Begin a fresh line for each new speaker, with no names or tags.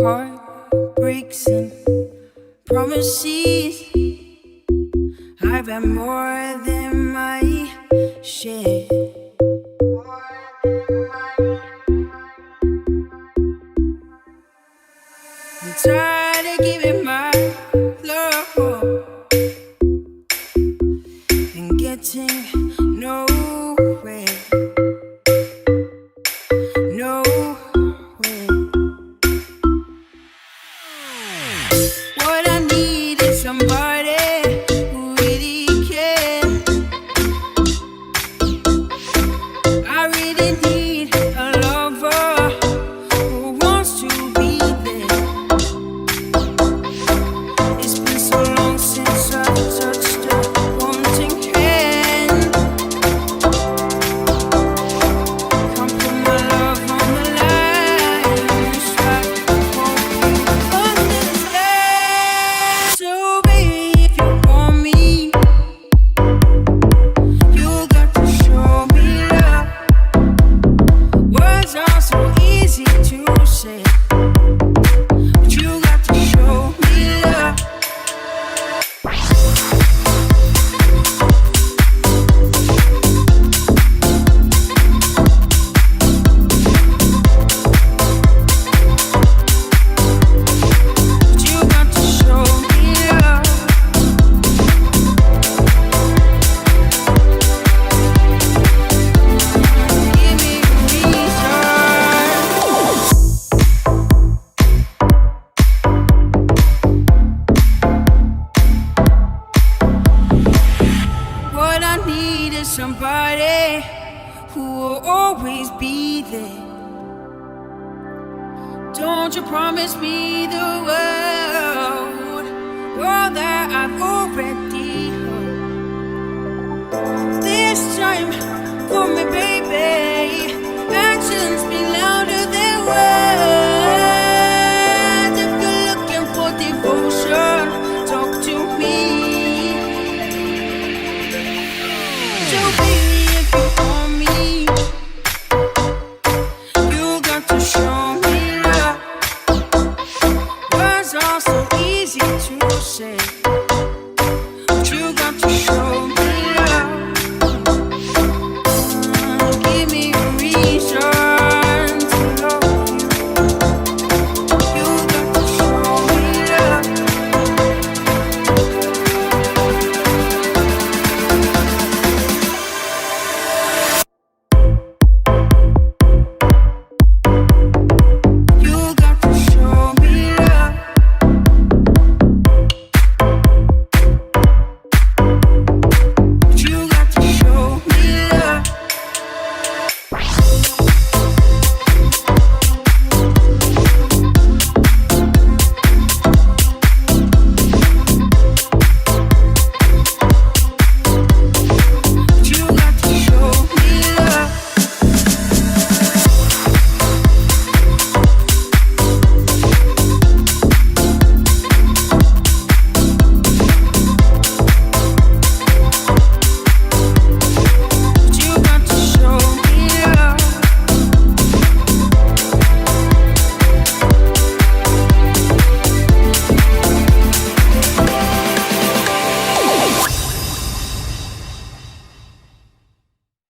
Heartbreaks and promises, I've had more than my share. I'm tired of giving my love and getting nowhere. What I need is somebody who really cares. I really need a lover who wants to be there. It's been so long since I've touched a wanting hand. Come put my love on the line, strive for you understand. So baby, if you want me, you got to show me love. Words are so easy to say, but you got to show me love. But you got to show me love. Give me a reason. What I need is somebody who will always be there. Don't you promise me the world, all that I've already heard. This time, for me, baby, actions speak louder than words. If you're looking for devotion, talk to me. So baby, if you want me, you got to show me love. Words are so easy